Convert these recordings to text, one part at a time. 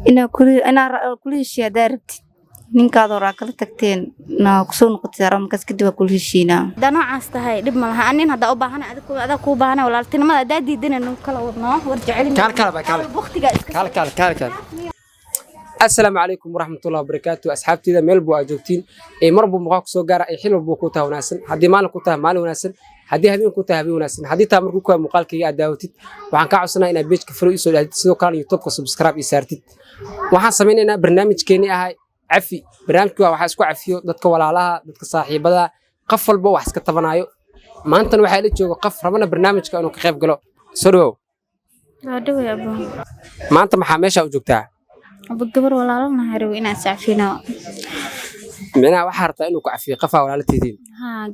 أنا كل شيء دارت ninkaad hore kala tagteen na ku soo noqotay markaas kadib waa kula heshiina dana aastahay dib ma laha anin hada u baahan ada ku baahan walaaltinimada hada diidana inuu kala wadno war jecelin waqtiga kala السلام عليكم ورحمة الله وبركاته أصحابتي ذا ملبو أجوتين مربو مقاك سوغارة حلو بو كوتا وناسن هدي مال كوتا مال وناسن هدي هبين كوتا هبين وناسن هدي تامر كوكا مقال كي أداوتيت وعن كعصنا إن بيج كفرو يسول سيدو كان يوتيوب كسبسكرايب يسارتيت وحن سمينا برنامج كيني أهاي عفي برنامج كوا waxaa isku cafiyo dadka walaalaha dadka saaxiibada qof walba wax iska tabanayo maanta waxa la joogo qof rabana barnaamijka inuu ka qayb galo soo dhaw maanta maxaa meesha u joogtaa abu gabar walaalana harew inaan saafino mina waxa harta inuu ka cafiyo qof walaalteedin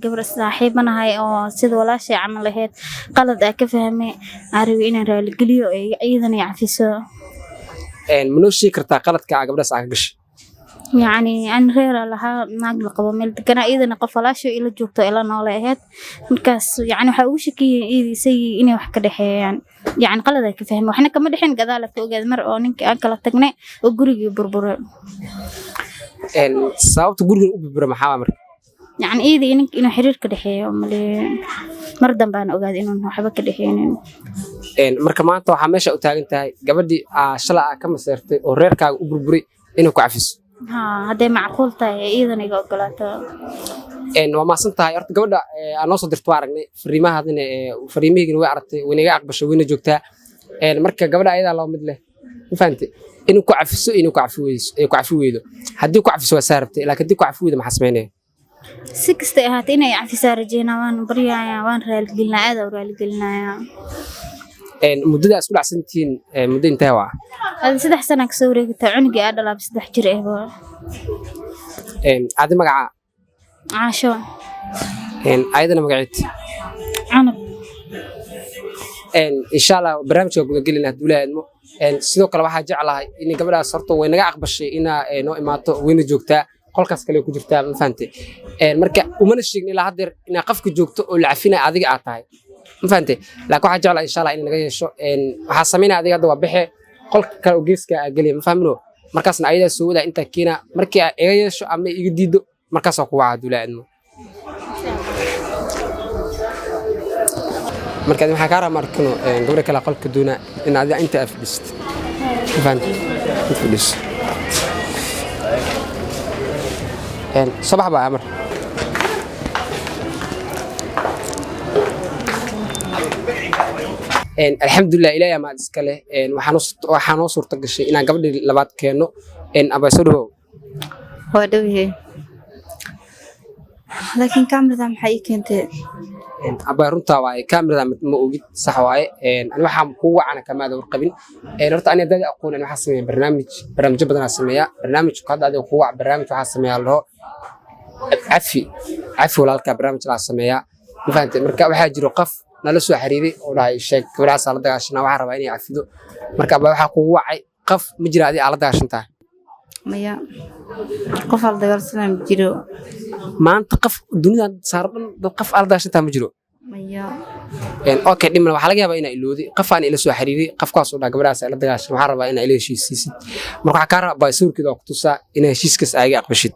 gabar saaxiibanahay oo sida walaashay camal lahayd qalad ay ka fahmay harew inaan raali galiyo ciidan ay cafiso منوشي كرتا قلت كعقب ناس عقش يعني أنا غير لها ناقل قبل كنا إذا نقفلاش إلى جوكتو إلى نولهات مركز يعني حوش كي إذا سي إني وحكي يعني قال ذاك فهم وإحنا كمان الحين كذلك توجد مرة إنك أكلت تقنع وجري بربر صوت جري بربر محاور يعني إذا إنه حرير كده ملي مرضى بان أوجد إنه حبك كده marka maanta waxa meesha u taagan tahay gabadhii shalay ka maseertay oo reerkaaga u burburi inuu ku cafiso haday macquul tahay iidan iga ogolaato waa maasan tahay horta gabadha aan noo soo dirto aragnay fariimahaadina fariimihigina way aragtay waynaga aqbashay wayna joogtaa marka gabadha ayada loo mid leh ma fahamtay inuu ku cafiso inuu ku cafi weydo haddii ku cafiso waa saarabtay laakiin haddii ku cafi weydo maxaa sameynaya si kasta ahaatay inay cafisaa rajeynaa waan baryayaa waan raaligelinaa aad u raaligelinayaa muddada isku dhacsantiin muddo intee waa hada 3 sano ka soo wareegtay cunugii aad dhalaab 3 jir aad magaca caasho ayadana magaceed canab insha Allah barnaamijka guda gelina duulaadmo sidoo kale waxa jeclahay in gabadhaas horto way naga aqbashay ina noo imaato wayna joogtaa qolkaas kale ku jirtaa ma fahantay marka uma sheegin ilaa hadeer ina qafka joogto oo la cafina adiga aad tahay ma fahantay laakiin waxa jeclahay insha Allah in naga yeesho waxa sameynaa adiga hadda waa bixi qolka kale oo geeska gali ma fahmino markaasna ayada soo wada inta kiina markii ay iga yeesho ama iga diido markaas oo ku waa duulaadmo markaad waxa ka ramarkano gabadha kala qolka doona in aad inta afdhist fahantay afdhist صباح بقى عمر الحمد لله إلهي ما أسكله وحنو صورة قشة إن قبل لبعض كأنه إن أبى سوره هو دويه لكن كاميرا ذا محيك أنت أبى رنتا واي كاميرا ذا موجود صح واي أنا وحام قوة أنا كمان دور قبل رنتا أنا ده أقول أنا حاسمي برنامج بدنا سميها برنامج قاعد ده قوة برنامج حاسمي الله عفي walaalka barnaamij la sameeyaa ma fahamtay marka waxa jiro qof nala soo xiriiray oo dhahay sheeg gabadha la dagaashana waxa rabaa inay cafido marka waxa ku wacay qof ma jira adii la dagaashantaa maya qof la dagaalsanaa ma jiro maanta qof dunida saaran dad qof la dagaashantaa ma jiro maya okay dhiman waxa laga yaabaa inay ilooday qof aan ila soo xiriiray qofkaas oo gabadhaas la dagaashan waxa rabaa inay ila heshiisiisid marka waxa ka rabaa suurkiisa ku tusaa inay heshiiskaas ay aqbashid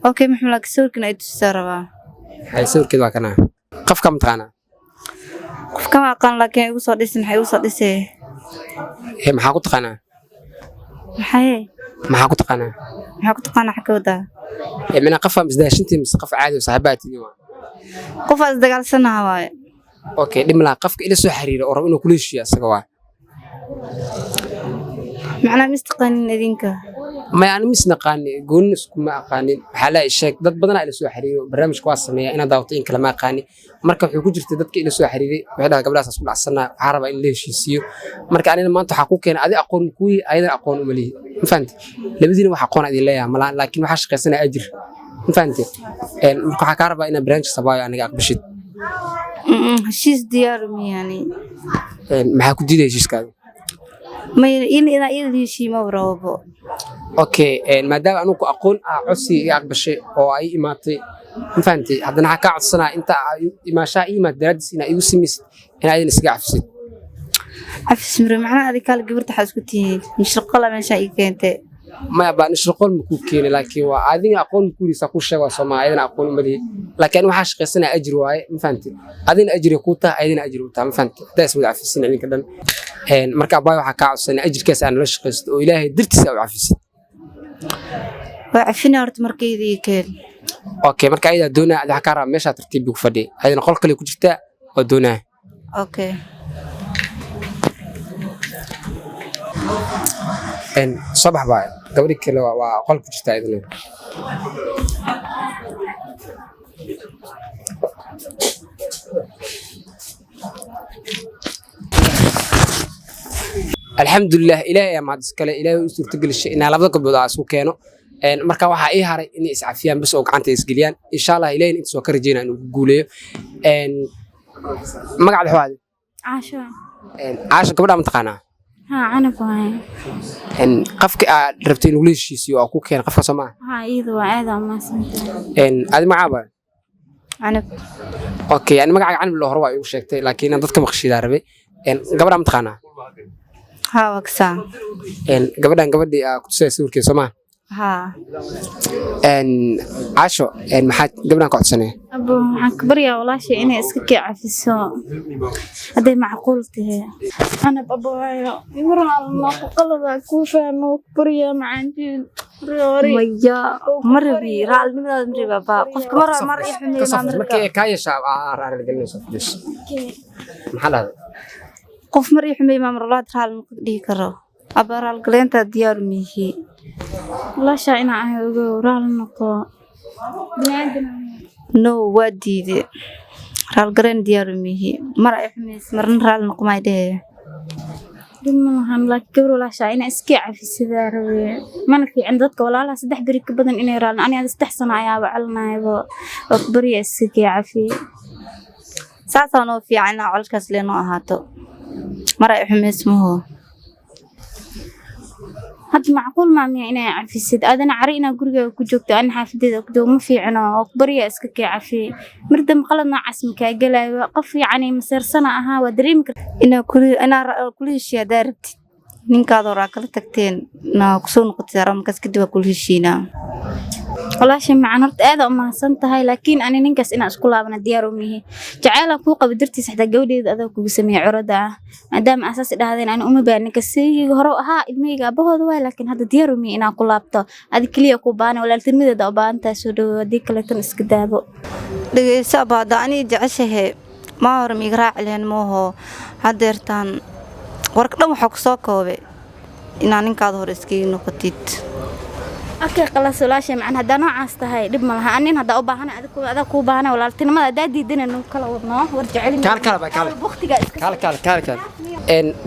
اوكي محمد لك سورك نايت السربا هاي سورك كذا كنا قف كم تقانا قف كم أقان لكن يوصل اسم حيوصل اسمه هي محاكو تقانا محاي محاكو تقانا حكوا ده من قفة مزداش انتي مسقف عادي وصاحباتي اليوم قف أصدقال سنة هواي اوكي دي ملا قفك إلى سو حريرة أو ربنا كل شيء أسقوا معنا مستقن ذينك ما يعني مسنقاني قول ما أقاني حلا الشيء ضد بدنا إلى سو حريرة برنامج كواس سمية أنا ضاوطين كلام أقاني مركب حكوا جرت ضدك إلى سو حريرة وهذا قبل أساس كل السنة عربة إلى ليش يصير مركب أنا ما أنت حقوق كان أدي أقول كوي أيضا أقول مليه فهمت لبدينا وحقون أدي لا ملا لكن وحش قسنا أجر فهمت مركب حق عربة إن برنامج صبايا أنا قاعد بشيت شيء ديار يعني ما حكوا جديد شيء كذا ما إن إذا شيء ما برابو اوكي maadaama anu ku aqoon codsi iga aqbashay oo ay imaatay ma fahamtay hadana waxa ka codsanaa inta imaasha iimaad daraadis ina igu simisid in ay isga cafisid عفس مري معنا هذه كان قبرت حاسكتي مش رقلا من شيء كنت ما بان شغل مكوكين لكن وعادين أقول مكوري ساكوش شيء وسمع عادين أقول ملي لكن ما حش قصنا أجر واي ما فهمتي عادين أجر كوتا عادين أجر وتا ما فهمتي ده اسمه عفس يعني كذا مركب باي وحكى عصنا أجر كاس أنا ليش قصد وإلهي درت سوي عفس وعفنا ورت مركيدي كان أوكي مركب إذا دونا ده حكى مش هترتيب بكفدي عادين أقول كل كوجتا ودونا اوكي صباح باي قبل كده وأقول كوجتا إذا الحمد لله إلهي ما عاد إلهي يستر تقل الشيء إن لفظك بضاعة سوكانه marka waxa ay haray in iscafiyaan bas oo gacanta isgeliyaan insha Allah ilaahay inta soo ka rajeynaa inuu guuleeyo magaca xawaad caasha gabadha ma taqaanaa ana baa qafka aad rabtay inuu leeshiisiyo oo ku keen qafka Soomaa iyadu waa aad ama santaa adi magaca عنب okay ani magaca canab loo hor waa igu sheegtay laakiin dadka maqshiida rabay gabadha ma taqaanaa ها وكسان gabadhan gabadhii ku tusay sawirkeeda Soomaa ها عاشو maxaad gabadhan ku codsanay abo waxaan ka baryaa walaashay inay iska kicifiso haday macquul tahay ana babaayo ibrahim ma qalada ku fahmo bariya macaantiin ميا مربي رال نمد مربي بابا قف مر يحمي ما مربي markii ka yeesha aan galnayso fadhiis maxaa la قف مر يحمي ما مرات رال دي كرو أبرال قلنت ديار ميهي walaasha ina ahay ugu raal noqo binaadina نو ودي رال قلن ديار ميهي مر يحمي مرن رال نقماي ده dimahan la gabar walaasha ina iska cafisida rabe mana fi dadka walaalaha 3 bari ka badan inay raal aniga 3 sano ayaa wacalnaybo oo bari iska cafi ساسانو في عنا علكاس لينو أهاتو مر يحمي اسمه هاد معقول ما مي إنا عفيسد أنا عرينا قرية كجوكت أنا حافظة كدو ما في عنا وقبرية إسكك عفي مردم قلنا عسمك قلا وقف يعني مسير سنة أها ودريمك أنا كل شيء دارت نين كادو راكل تكتين نا كسون قتيرة مكس كدوا كل شيءنا walaashay macnart aad u mahadsantahay laakiin ani ninkaas ina isku laabana diyaar u mihi jacayl ku qabadirtiis xada gawdheed adag kugu sameeyay curada maadaama asaas dhahdeen ani uma baahan ninkaasiga hore ahaa ilmeyga abahooda way laakiin hadda diyaar u mihi ina ku laabto adi kaliya ku baahan walaaltinimada u baahan tahay soo dhawaadi kale tan iska daabo dhageysa baada ani jeceshahay ma hor migraac leen mooho hadeertan warka dhan waxa ku soo koobay inaan ninkaad hor iskiin noqotid أكيد خلاص ولا شيء معنا هذا نوع عستهاي لب مالها أنين هذا أباهنا هذا كوباهنا ولا التنمى هذا دينا إنه كلا وضناه ورجع لي كال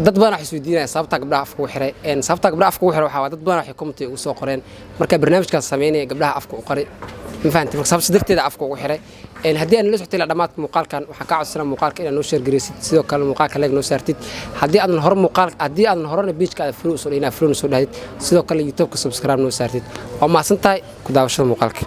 dad badan wax isweydiinaya sababta gabdhaha afka u xiray sababta gabdhaha afka u xiray waxa dad badan wax comment ugu soo qoreen marka barnaamijkaas sameynaya gabdhaha afka u qoray ma fahantii marka sababta darteeda afka ugu xiray haddii aan la socotay la dhamaadka muuqaalkan waxa ka codsanaa muuqaalka inaad noo share gareysid sidoo kale muuqaalka leeg noo saartid haddii aadan horena page-ka aad follow soo dhaydid sidoo kale YouTube-ka subscribe noo saartid waa mahadsantahay ku daawashada muuqaalka